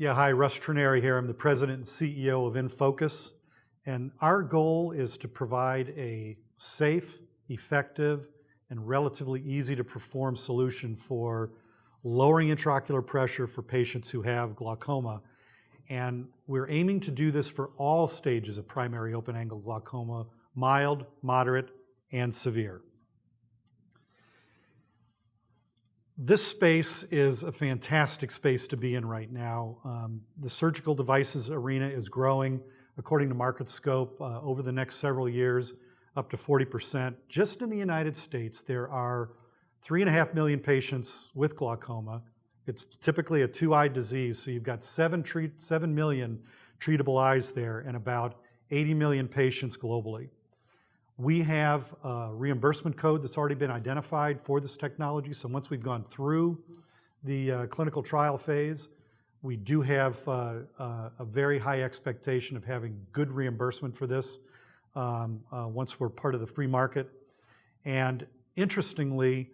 Yeah, hi, Russ Trineri here. I'm the president and CEO of InnFocus, and our goal is to provide a safe, effective, and relatively easy to perform solution for lowering intraocular pressure for patients who have glaucoma. And we're aiming to do this for all stages of primary open-angle glaucoma, mild, moderate, and severe. This space is a fantastic space to be in right now. The surgical devices arena is growing, according to Market Scope, over the next several years, up to 40%. Just in the United States, there are 3.5 million patients with glaucoma. It's typically a two-eye disease, so you've got 7 million treatable eyes there and about 80 million patients globally. We have a reimbursement code that's already been identified for this technology, so once we've gone through the clinical trial phase, we do have a very high expectation of having good reimbursement for this once we're part of the free market. And interestingly,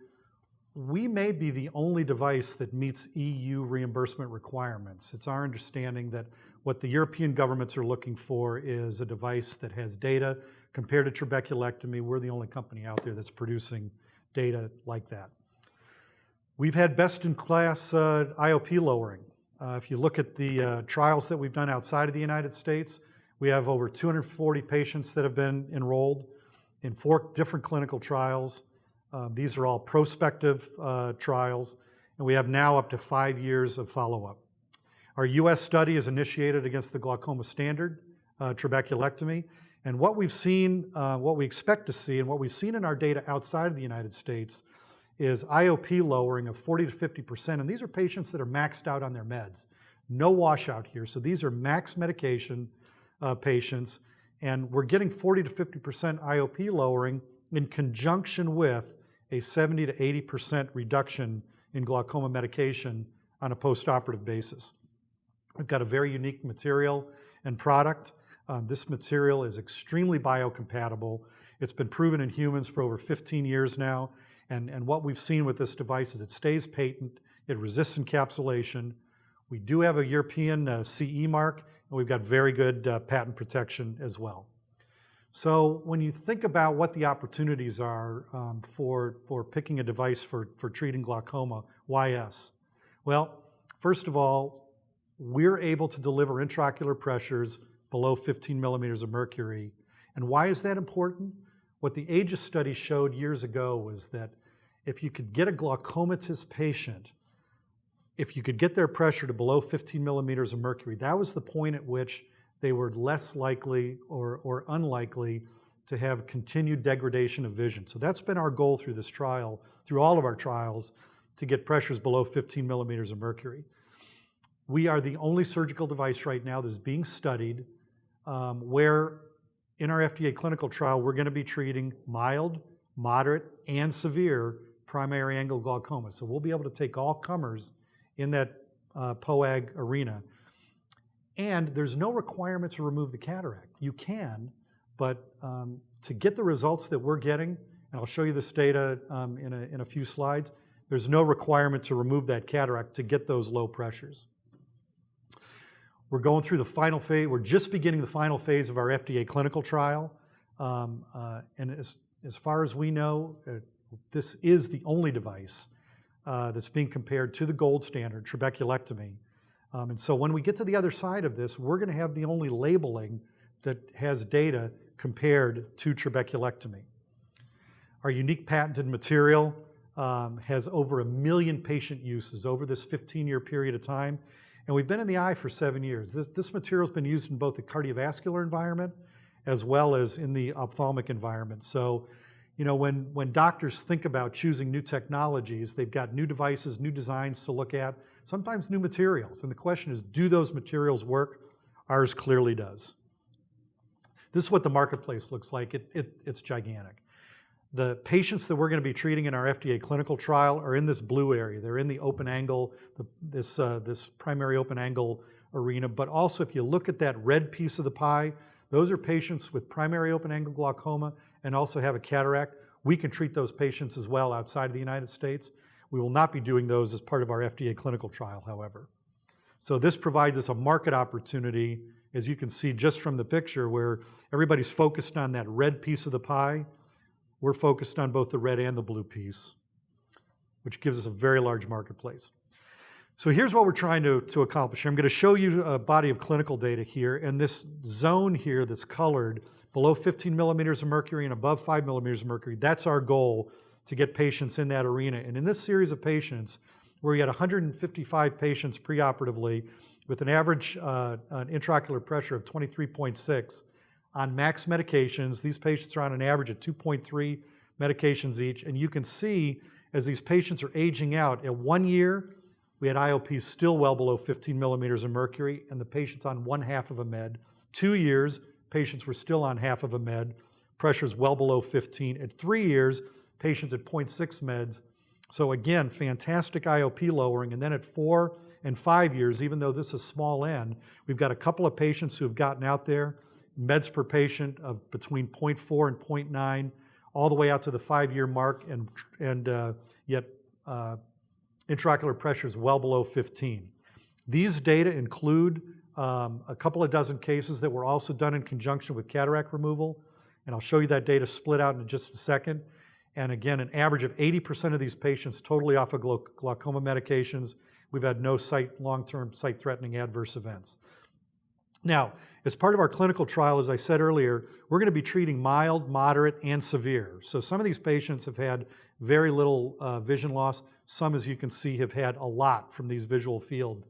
we may be the only device that meets EU reimbursement requirements. It's our understanding that what the European governments are looking for is a device that has data compared to trabeculectomy. We're the only company out there that's producing data like that. We've had best-in-class IOP lowering. If you look at the trials that we've done outside of the United States, we have over 240 patients that have been enrolled in 4 different clinical trials. These are all prospective trials, and we have now up to 5 years of follow-up. Our US study is initiated against the glaucoma standard, trabeculectomy, and what we've seen, what we expect to see, and what we've seen in our data outside of the United States is IOP lowering of 40 to 50%, and these are patients that are maxed out on their meds. No washout here, so these are max medication patients, and we're getting 40 to 50% IOP lowering in conjunction with a 70 to 80% reduction in glaucoma medication on a postoperative basis. We've got a very unique material and product. This material is extremely biocompatible. It's been proven in humans for over 15 years now, and what we've seen with this device is it stays patent, it resists encapsulation. We do have a European CE mark, and we've got very good patent protection as well. So when you think about what the opportunities are for picking a device for treating glaucoma, why us? Well, first of all, we're able to deliver intraocular pressures below 15 millimeters of mercury. And why is that important? What the AAO study showed years ago was that if you could get a glaucomatous patient, if you could get their pressure to below 15 millimeters of mercury, that was the point at which they were less likely or unlikely to have continued degradation of vision. So that's been our goal through this trial, through all of our trials, to get pressures below 15 millimeters of mercury. We are the only surgical device right now that's being studied where in our FDA clinical trial, we're going to be treating mild, moderate, and severe primary angle glaucoma. So we'll be able to take all comers in that POAG arena. And there's no requirement to remove the cataract. You can, but to get the results that we're getting, and I'll show you this data in a few slides, there's no requirement to remove that cataract to get those low pressures. We're going through the final phase, we're just beginning the final phase of our FDA clinical trial. And as far as we know, this is the only device that's being compared to the gold standard, trabeculectomy. And so when we get to the other side of this, we're going to have the only labeling that has data compared to trabeculectomy. Our unique patented material has over 1 million patient uses over this 15-year period of time, and we've been in the eye for 7 years. This material has been used in both the cardiovascular environment as well as in the ophthalmic environment. So, you know, when doctors think about choosing new technologies, they've got new devices, new designs to look at, sometimes new materials. And the question is, do those materials work? Ours clearly does. This is what the marketplace looks like. It's gigantic. The patients that we're going to be treating in our FDA clinical trial are in this blue area. They're in the open angle, this primary open angle arena. But also, if you look at that red piece of the pie, those are patients with primary open angle glaucoma and also have a cataract. We can treat those patients as well outside of the United States. We will not be doing those as part of our FDA clinical trial, however. So this provides us a market opportunity, as you can see just from the picture, where everybody's focused on that red piece of the pie. We're focused on both the red and the blue piece, which gives us a very large marketplace. So here's what we're trying to accomplish. I'm going to show you a body of clinical data here, and this zone here that's colored below 15 millimeters of mercury and above 5 millimeters of mercury, that's our goal to get patients in that arena. And in this series of patients, where we had 155 patients preoperatively with an average an intraocular pressure of 23.6 on max medications, these patients are on an average of 2.3 medications each, and you can see as these patients are aging out, at 1 year, we had IOPs still well below 15 millimeters of mercury, and the patients on 1/2 of a med. 2 years, patients were still on 1/2 of a med, pressures well below 15. At 3 years, patients at 0.6 meds. So again, fantastic IOP lowering. And then at 4 and 5 years, even though this is small n, we've got a couple of patients who have gotten out there, meds per patient of between 0.4 and 0.9, all the way out to the 5-year mark, and yet intraocular pressure is well below 15. These data include a couple of dozen cases that were also done in conjunction with cataract removal, and I'll show you that data split out in just a second. And again, an average of 80% of these patients totally off of glaucoma medications. We've had no long-term sight-threatening adverse events. Now, as part of our clinical trial, as I said earlier, we're going to be treating mild, moderate, and severe. So some of these patients have had very little vision loss. Some, as you can see, have had a lot from these visual field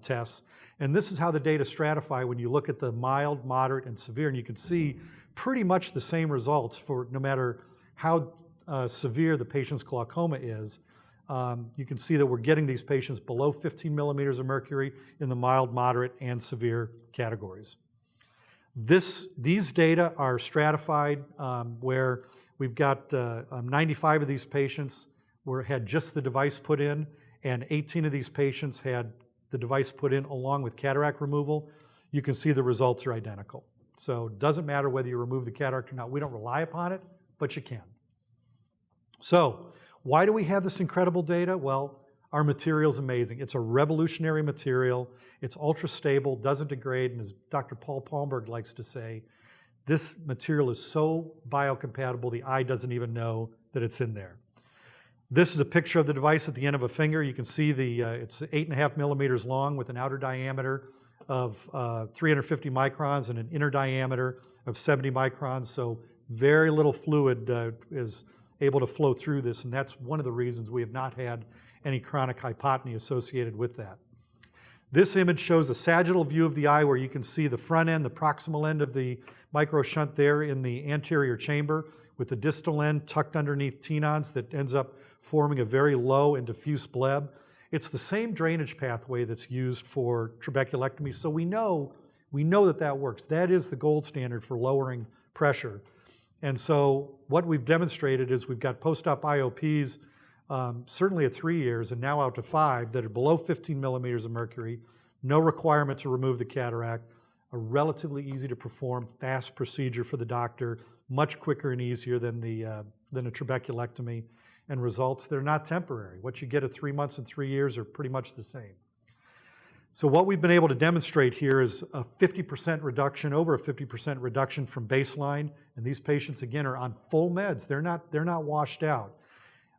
tests. And this is how the data stratify when you look at the mild, moderate, and severe. And you can see pretty much the same results for no matter how severe the patient's glaucoma is. You can see that we're getting these patients below 15 millimeters of mercury in the mild, moderate, and severe categories. These data are stratified where we've got 95 of these patients had just the device put in, and 18 of these patients had the device put in along with cataract removal. You can see the results are identical. So it doesn't matter whether you remove the cataract or not. We don't rely upon it, but you can. So why do we have this incredible data? Well, our material is amazing. It's a revolutionary material. It's ultra stable, doesn't degrade, and as Dr. Paul Palmberg likes to say, this material is so biocompatible the eye doesn't even know that it's in there. This is a picture of the device at the end of a finger. You can see it's 8.5 millimeters long with an outer diameter of 350 microns and an inner diameter of 70 microns. So very little fluid is able to flow through this, and that's one of the reasons we have not had any chronic hypotony associated with that. This image shows a sagittal view of the eye where you can see the front end, the proximal end of the microshunt there in the anterior chamber with the distal end tucked underneath tenons that ends up forming a very low and diffuse bleb. It's the same drainage pathway that's used for trabeculectomy, so we know that works. That is the gold standard for lowering pressure. And so what we've demonstrated is we've got post-op IOPs, certainly at 3 years and now out to 5, that are below 15 millimeters of mercury, no requirement to remove the cataract, a relatively easy to perform, fast procedure for the doctor, much quicker and easier than a trabeculectomy, and results that are not temporary. What you get at 3 months and 3 years are pretty much the same. So what we've been able to demonstrate here is a 50% reduction, over a 50% reduction from baseline, and these patients, again, are on full meds. They're not washed out.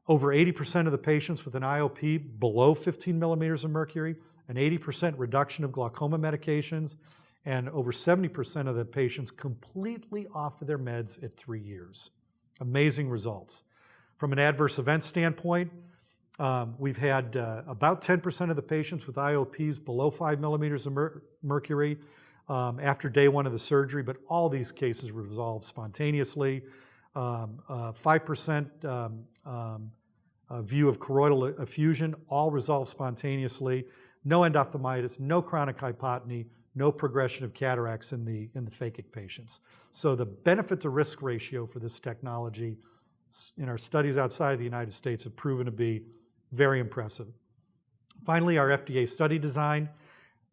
Over 80% of the patients with an IOP below 15 millimeters of mercury, an 80% reduction of glaucoma medications, and over 70% of the patients completely off of their meds at 3 years. Amazing results. From an adverse event standpoint, we've had about 10% of the patients with IOPs below 5 millimeters of mercury after day 1 of the surgery, but all these cases were resolved spontaneously. 5% view of choroidal effusion, all resolved spontaneously. No endophthalmitis, no chronic hypotony, no progression of cataracts in the phakic patients. So the benefit to risk ratio for this technology in our studies outside of the United States have proven to be very impressive. Finally, our FDA study design.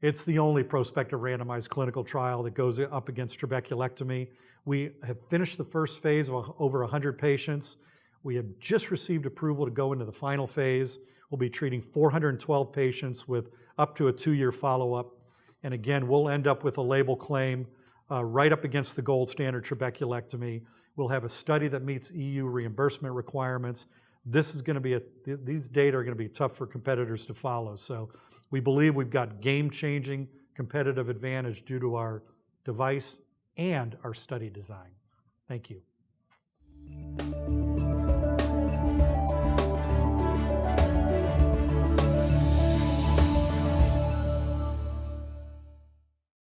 It's the only prospective randomized clinical trial that goes up against trabeculectomy. We have finished the first phase of over 100 patients. We have just received approval to go into the final phase. We'll be treating 412 patients with up to a 2-year follow-up. And again, we'll end up with a label claim right up against the gold standard trabeculectomy. We'll have a study that meets EU reimbursement requirements. This is going to be these data are going to be tough for competitors to follow. So we believe we've got game-changing competitive advantage due to our device and our study design. Thank you.